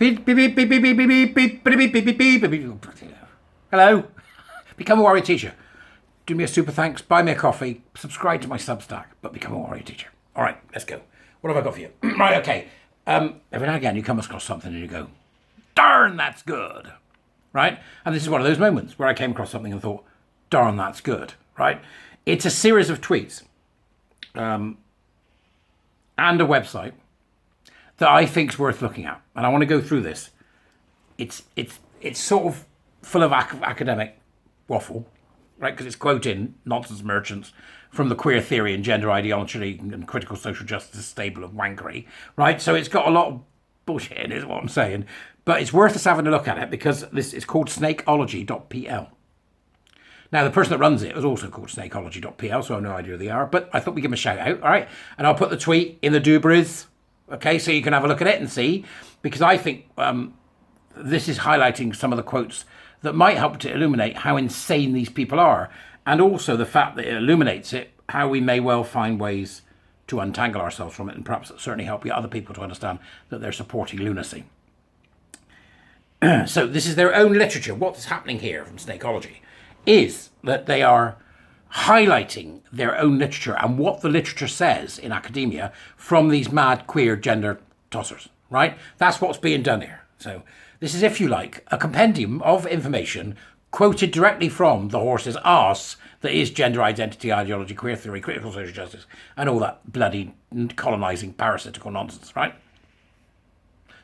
Beep, beep, beep, beep, beep, beep, beep, beep, beep, beep, beep, beep, beep, beep. Hello. Become a warrior teacher. Do me a super thanks. Buy me a coffee. Subscribe to my Substack. But become a warrior teacher. All right, let's go. What have I got for you? Right, okay. Every now and again you come across something and you go, darn, that's good. Right? And this is one of those moments where I came across something and thought, darn, that's good. Right? It's a series of tweets and a website that I think is worth looking at, and I want to go through this. It's sort of full of academic waffle, right? Because it's quoting nonsense merchants from the queer theory and gender ideology and critical social justice stable of wankery, right? So it's got a lot of bullshit in it, is what I'm saying. But it's worth us having a look at it because this is called snakeology.pl. Now, the person that runs it is also called snakeology.pl, so I have no idea who they are, but I thought we'd give them a shout out, all right? And I'll put the tweet in the doobries. Okay, so you can have a look at it and see, because I think this is highlighting some of the quotes that might help to illuminate how insane these people are, and also the fact that it illuminates it, how we may well find ways to untangle ourselves from it, and perhaps certainly help other people to understand that they're supporting lunacy. So this is their own literature. What's happening here from Snakeology is that they are highlighting their own literature and what the literature says in academia from these mad queer gender tossers, right? That's what's being done here. So this is, if you like, a compendium of information quoted directly from the horse's arse that is gender identity, ideology, queer theory, critical social justice, and all that bloody colonising parasitical nonsense, right?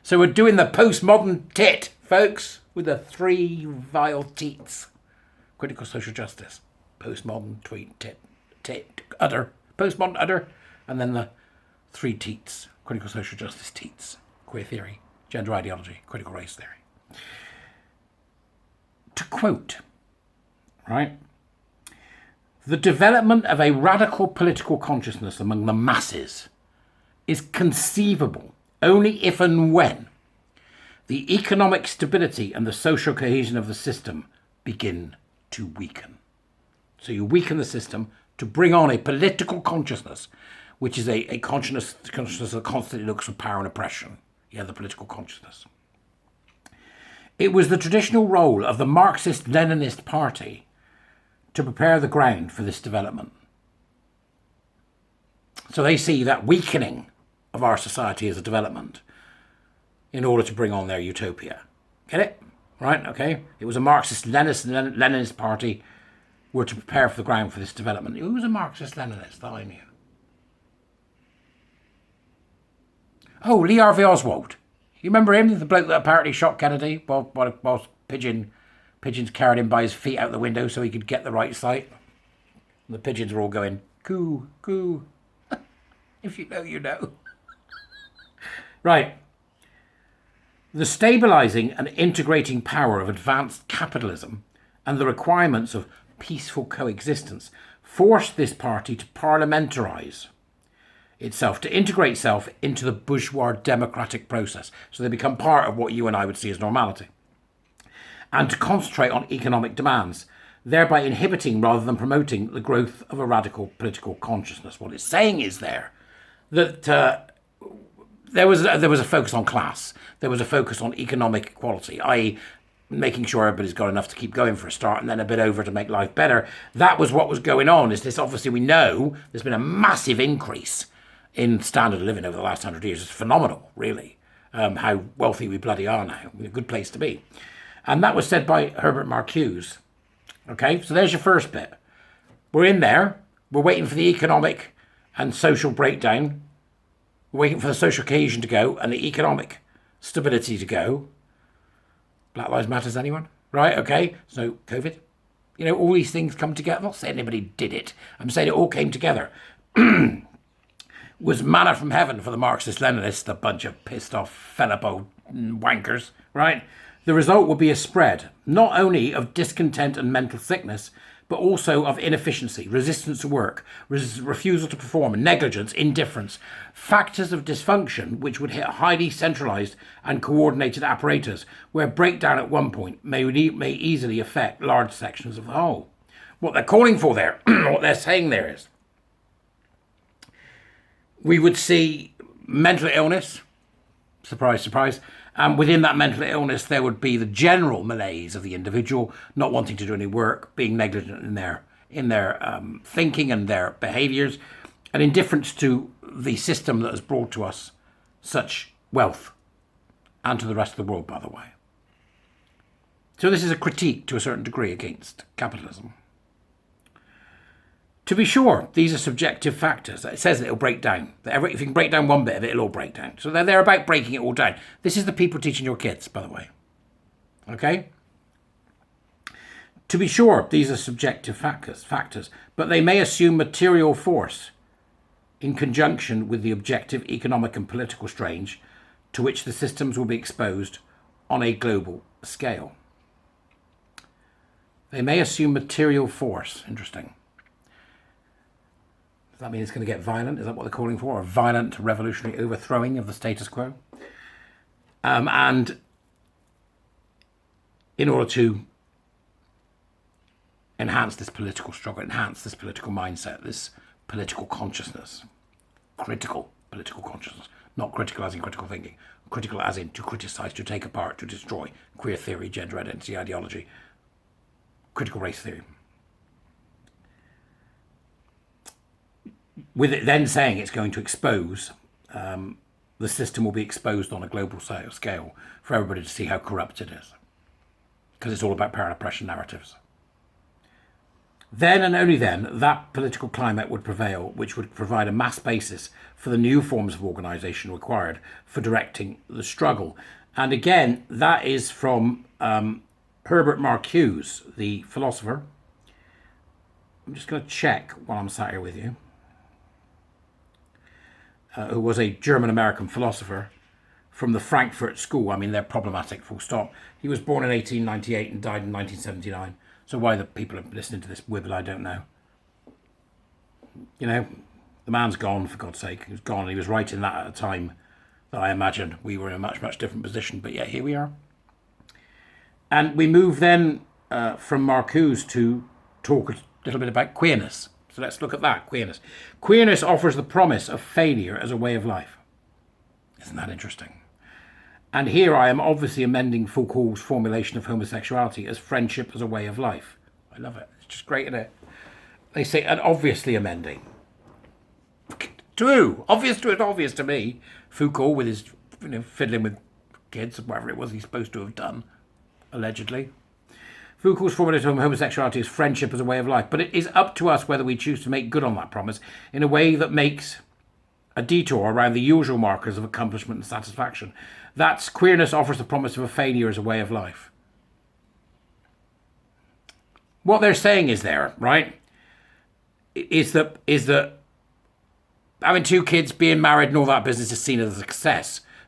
So we're doing the postmodern tit, folks, with the 3 vile teats. Critical social justice. Postmodern tweet, tit, udder, postmodern udder, and then the 3 teats, critical social justice teats, queer theory, gender ideology, critical race theory. To quote, right, the development of a radical political consciousness among the masses is conceivable only if and when the economic stability and the social cohesion of the system begin to weaken. So you weaken the system to bring on a political consciousness, which is a consciousness that constantly looks for power and oppression. Yeah, the political consciousness. It was the traditional role of the Marxist-Leninist Party to prepare the ground for this development. So they see that weakening of our society as a development in order to bring on their utopia. Get it? Right, okay? It was a Marxist-Leninist Party were to prepare for the ground for this development. Who was a Marxist-Leninist that I knew? Oh, Lee Harvey Oswald. You remember him? The bloke that apparently shot Kennedy while pigeons carried him by his feet out the window so he could get the right sight. And the pigeons were all going, coo, coo. If you know, you know. Right. The stabilising and integrating power of advanced capitalism and the requirements of peaceful coexistence forced this party to parliamentarise itself, to integrate itself into the bourgeois democratic process. So they become part of what you and I would see as normality. And to concentrate on economic demands, thereby inhibiting rather than promoting the growth of a radical political consciousness. What it's saying is that there was a focus on class. There was a focus on economic equality, i.e. making sure everybody's got enough to keep going for a start and then a bit over to make life better. That was what was going on. Is this, obviously we know there's been a massive increase in standard of living over the last 100 years. It's phenomenal, really, how wealthy we bloody are now. A good place to be. And that was said by Herbert Marcuse. Okay, so there's your first bit. We're in there. We're waiting for the economic and social breakdown. We're waiting for the social cohesion to go and the economic stability to go. Black Lives Matters, anyone? Right, okay. So COVID. You know, all these things come together. I'm not saying anybody did it. I'm saying it all came together. Was manna from heaven for the Marxist-Leninists, a bunch of pissed off, fed up old wankers, right? The result will be a spread, not only of discontent and mental sickness, but also of inefficiency, resistance to work, refusal to perform, negligence, indifference, factors of dysfunction which would hit a highly centralised and coordinated apparatus, where breakdown at one point may easily affect large sections of the whole. What they're calling for there, what they're saying there is, we would see mental illness, Surprise, surprise. And within that mental illness, there would be the general malaise of the individual, not wanting to do any work, being negligent in their thinking and their behaviours, and indifference to the system that has brought to us such wealth, and to the rest of the world, by the way. So this is a critique to a certain degree against capitalism. To be sure, these are subjective factors. It says that it'll break down. If you can break down one bit of it, it'll all break down. So they're about breaking it all down. This is the people teaching your kids, by the way. Okay? To be sure, these are subjective factors, but they may assume material force in conjunction with the objective economic and political strain to which the systems will be exposed on a global scale. They may assume material force. Interesting. Does that mean it's going to get violent? Is that what they're calling for? A violent revolutionary overthrowing of the status quo? And in order to enhance this political struggle, enhance this political mindset, this political consciousness, critical political consciousness, not critical as in critical thinking, critical as in to criticise, to take apart, to destroy, queer theory, gender identity ideology, critical race theory. With it then saying it's going to expose, the system will be exposed on a global scale for everybody to see how corrupt it is. Because it's all about power and oppression narratives. Then and only then, that political climate would prevail, which would provide a mass basis for the new forms of organisation required for directing the struggle. And again, that is from Herbert Marcuse, the philosopher. I'm just going to check while I'm sat here with you. Who was a German-American philosopher from the Frankfurt School. I mean, they're problematic, full stop. He was born in 1898 and died in 1979. So why the people are listening to this wibble, I don't know. You know, the man's gone, for God's sake. He was gone. He was writing that at a time that I imagine we were in a much, much different position. But yeah, here we are. And we move then from Marcuse to talk a little bit about queerness. So let's look at that, queerness. Queerness offers the promise of failure as a way of life. Isn't that interesting? And here I am obviously amending Foucault's formulation of homosexuality as friendship as a way of life. I love it. It's just great, isn't it? They say, and obviously amending. True. Obvious to me. Foucault with his, fiddling with kids or whatever it was he's supposed to have done, allegedly. Foucault's formulation of homosexuality is friendship as a way of life, but it is up to us whether we choose to make good on that promise in a way that makes a detour around the usual markers of accomplishment and satisfaction. That's queerness offers the promise of a failure as a way of life. What they're saying is there, right, is that having two kids, being married and all that business is seen as a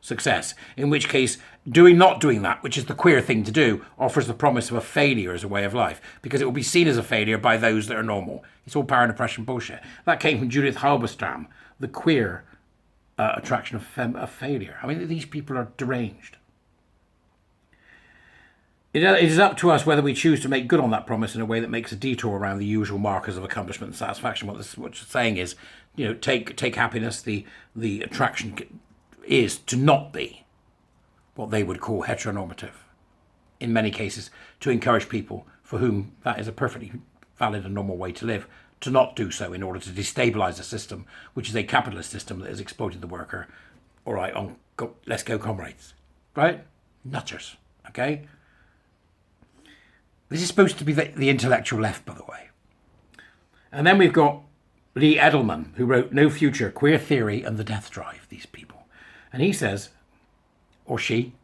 success, in which case not doing that, which is the queer thing to do, offers the promise of a failure as a way of life, because it will be seen as a failure by those that are normal. It's all power and oppression bullshit. That came from Judith Halberstam, the queer attraction of failure. I mean, these people are deranged. It is up to us whether we choose to make good on that promise in a way that makes a detour around the usual markers of accomplishment and satisfaction. What it's saying is, take happiness. The attraction is to not be what they would call heteronormative. In many cases, to encourage people for whom that is a perfectly valid and normal way to live, to not do so in order to destabilise a system, which is a capitalist system that has exploited the worker. All right, let's go, comrades. Right? Nutters. Okay? This is supposed to be the intellectual left, by the way. And then we've got Lee Edelman, who wrote No Future, Queer Theory and the Death Drive, these people. And he says, or she,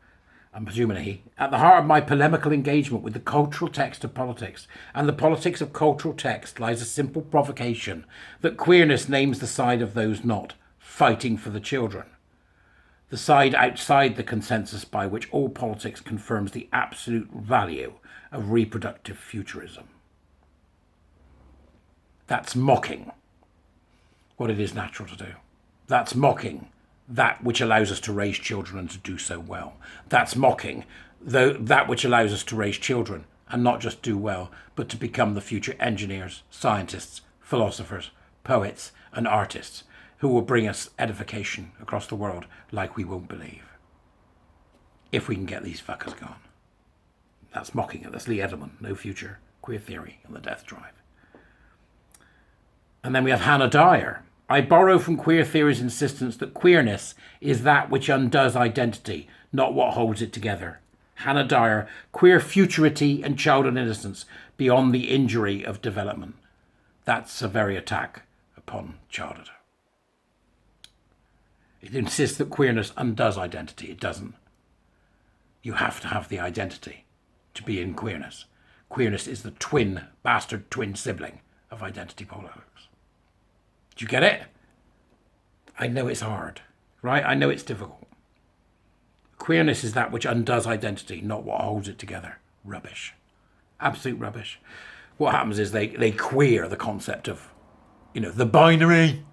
I'm presuming a he, at the heart of my polemical engagement with the cultural text of politics and the politics of cultural text lies a simple provocation that queerness names the side of those not fighting for the children, the side outside the consensus by which all politics confirms the absolute value of reproductive futurism. That's mocking what it is natural to do. That's mocking that which allows us to raise children and to do so well. That's mocking that which allows us to raise children and not just do well, but to become the future engineers, scientists, philosophers, poets, and artists who will bring us edification across the world like we won't believe. if we can get these fuckers gone. That's mocking it. That's Lee Edelman. No future. Queer theory and the death drive. And then we have Hannah Dyer. I borrow from queer theory's insistence that queerness is that which undoes identity, not what holds it together. Hannah Dyer, queer futurity and childhood innocence beyond the injury of development. That's a very attack upon childhood. It insists that queerness undoes identity. It doesn't. You have to have the identity to be in queerness. Queerness is the bastard twin sibling of identity politics. Do you get it? I know it's hard, right? I know it's difficult. Queerness is that which undoes identity, not what holds it together. Rubbish. Absolute rubbish. What happens is they queer the concept of, the binary.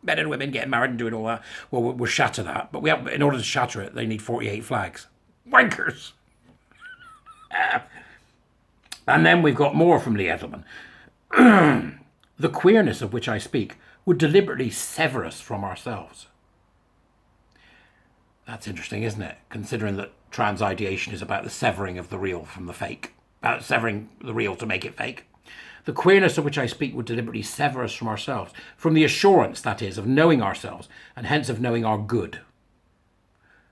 Men and women getting married and doing all that. Well, we'll shatter that. But in order to shatter it, they need 48 flags. Wankers. And then we've got more from Lee Edelman. The queerness of which I speak would deliberately sever us from ourselves. That's interesting, isn't it? Considering that trans ideation is about the severing of the real from the fake. About severing the real to make it fake. The queerness of which I speak would deliberately sever us from ourselves. From the assurance, that is, of knowing ourselves, and hence of knowing our good.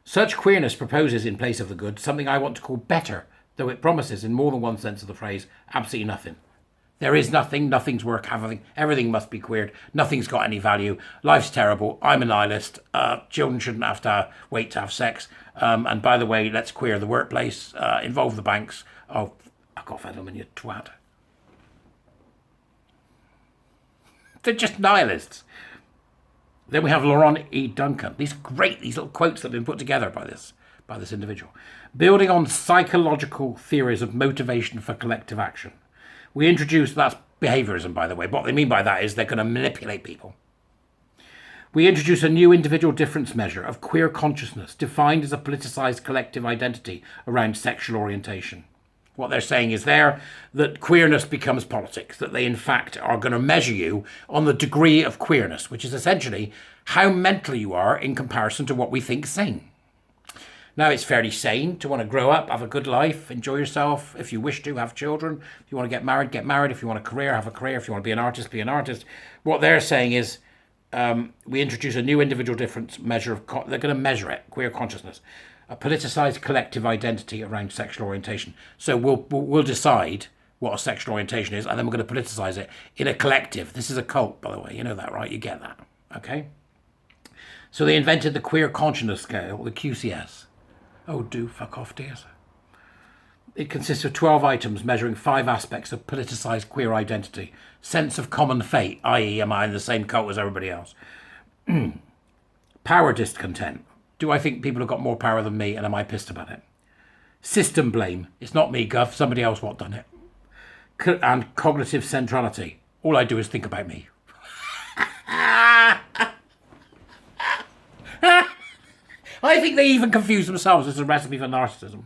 Such queerness proposes in place of the good something I want to call better, though it promises, in more than one sense of the phrase, absolutely nothing. There is nothing, nothing's worth having, everything must be queered, nothing's got any value, life's terrible, I'm a nihilist, children shouldn't have to wait to have sex, and by the way, let's queer the workplace, involve the banks. Oh, fuck off, Edelman, you twat. They're just nihilists. Then we have Laurent E. Duncan. These little quotes that have been put together by this individual. Building on psychological theories of motivation for collective action. We introduce, that's behaviorism, by the way. What they mean by that is they're going to manipulate people. We introduce a new individual difference measure of queer consciousness, defined as a politicized collective identity around sexual orientation. What they're saying is that queerness becomes politics, that they in fact are going to measure you on the degree of queerness, which is essentially how mental you are in comparison to what we think sane. Now, it's fairly sane to want to grow up, have a good life, enjoy yourself. If you wish to, have children. If you want to get married, get married. If you want a career, have a career. If you want to be an artist, be an artist. What they're saying is we introduce a new individual difference measure of, they're going to measure it, queer consciousness, a politicized collective identity around sexual orientation. So we'll decide what a sexual orientation is, and then we're going to politicize it in a collective. This is a cult, by the way. You know that, right? You get that, okay? So they invented the queer consciousness scale, the QCS. Oh, do fuck off, dear. It consists of 12 items measuring 5 aspects of politicized queer identity. Sense of common fate, i.e. am I in the same cult as everybody else? Power discontent. Do I think people have got more power than me, and am I pissed about it? System blame. It's not me, Guff. Somebody else what done it. And cognitive centrality. All I do is think about me. I think they even confuse themselves as a recipe for narcissism.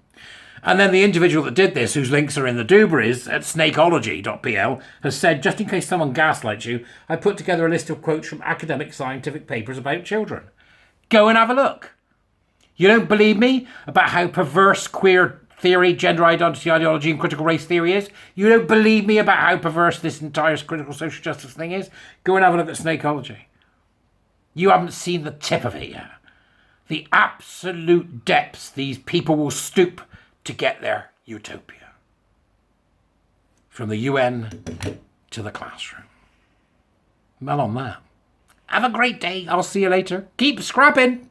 And then the individual that did this, whose links are in the Dubries at snakeology.pl, has said, just in case someone gaslights you, I put together a list of quotes from academic scientific papers about children. Go and have a look. You don't believe me about how perverse queer theory, gender identity ideology, and critical race theory is? You don't believe me about how perverse this entire critical social justice thing is? Go and have a look at snakeology. You haven't seen the tip of it yet. The absolute depths these people will stoop to get their utopia. From the UN to the classroom. Well on that. Have a great day. I'll see you later. Keep scrapping.